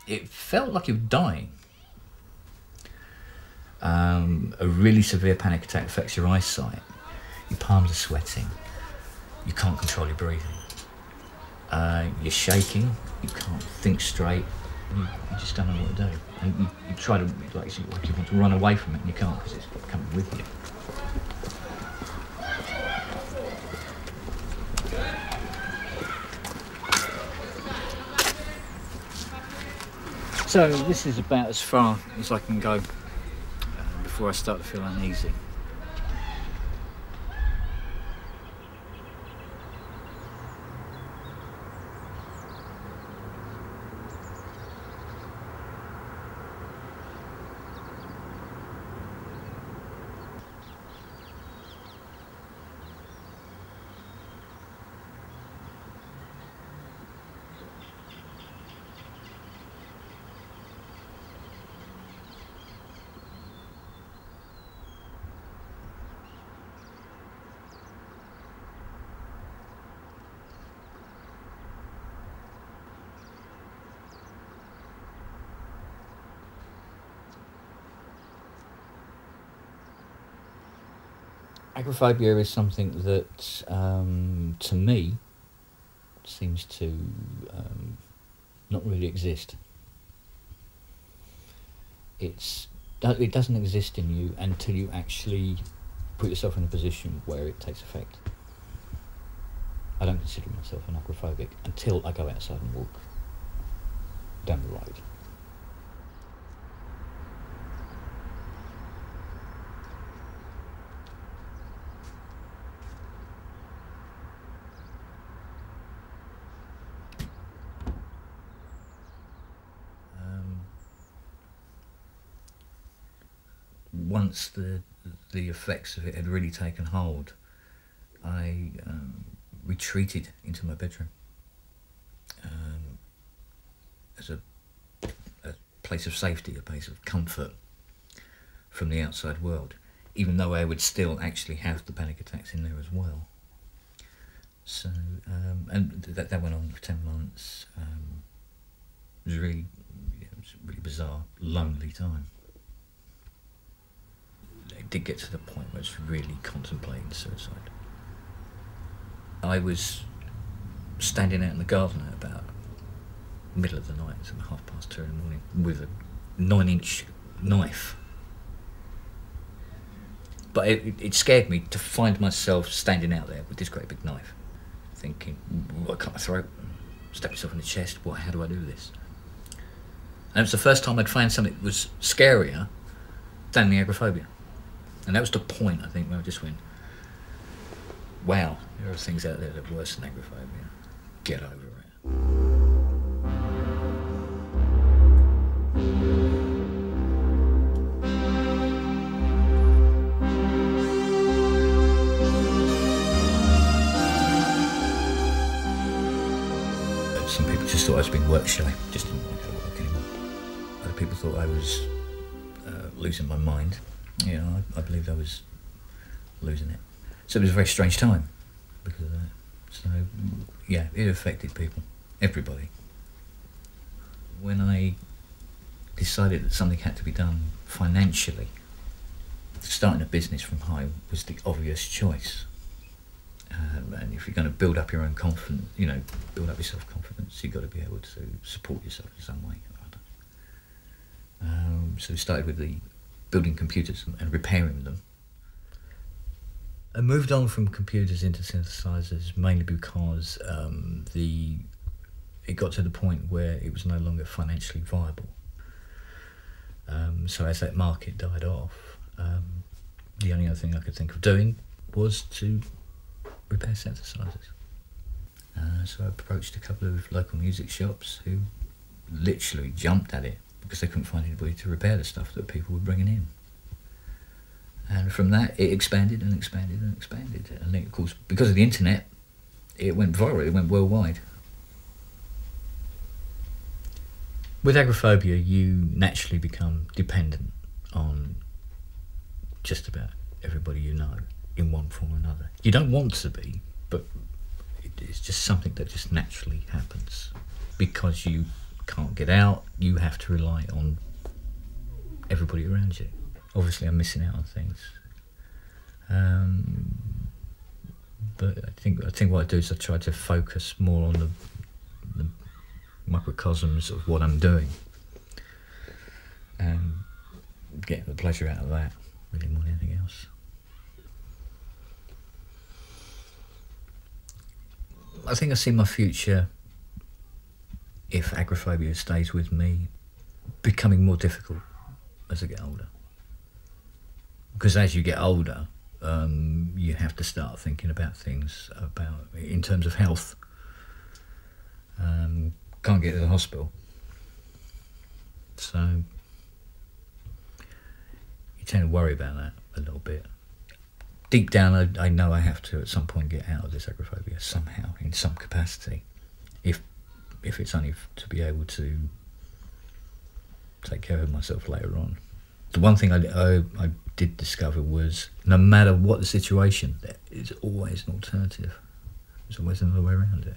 it felt like you were dying. A really severe panic attack affects your eyesight. Your palms are sweating. You can't control your breathing. You're shaking. You can't think straight. You just don't know what to do. And you try to, like you want to run away from it, and you can't because it's coming with you. So this is about as far as I can go before I start to feel uneasy. Agoraphobia is something that, to me, seems to not really exist. It doesn't exist in you until you actually put yourself in a position where it takes effect. I don't consider myself an agoraphobic until I go outside and walk down the road. Once the effects of it had really taken hold, I retreated into my bedroom as a place of safety, a place of comfort from the outside world, even though I would still actually have the panic attacks in there as well. So, and that went on for 10 months. It was really a really bizarre, lonely time. It did get to the point where I was really contemplating suicide. I was standing out in the garden at about middle of the night, so 2:30 in the morning, with a 9-inch knife. But it scared me to find myself standing out there with this great big knife, thinking, well, I cut my throat, stab myself in the chest, how do I do this? And it was the first time I'd found something that was scarier than the agoraphobia. And that was the point, I think, where I just went, wow, there are things out there that are worse than agoraphobia. Get over it. Some people just thought I was being work shy, just didn't want to go to work anymore. Other people thought I was losing my mind. You know, I believed I was losing it. So it was a very strange time because of that. So, yeah, it affected people, everybody. When I decided that something had to be done financially, starting a business from home was the obvious choice. And if you're going to build up your own confidence, build up your self-confidence, you've got to be able to support yourself in some way or other. So we started with the building computers and repairing them. I moved on from computers into synthesizers mainly because it got to the point where it was no longer financially viable. So as that market died off, the only other thing I could think of doing was to repair synthesizers. So I approached a couple of local music shops who literally jumped at it because they couldn't find anybody to repair the stuff that people were bringing in. And from that, it expanded and expanded and expanded. And then, of course, because of the internet, it went viral, it went worldwide. With agoraphobia, you naturally become dependent on just about everybody you know in one form or another. You don't want to be, but it's just something that just naturally happens because you can't get out, you have to rely on everybody around you. Obviously I'm missing out on things. But I think what I do is I try to focus more on the microcosms of what I'm doing and getting the pleasure out of that, really, more than anything else. I think I see my future, if agoraphobia stays with me, becoming more difficult as I get older. Because as you get older, you have to start thinking about things in terms of health. Can't get to the hospital, so you tend to worry about that a little bit. Deep down, I know I have to at some point get out of this agoraphobia somehow, in some capacity, if it's only to be able to take care of myself later on. The one thing I did discover was, no matter what the situation, there is always an alternative. There's always another way around it.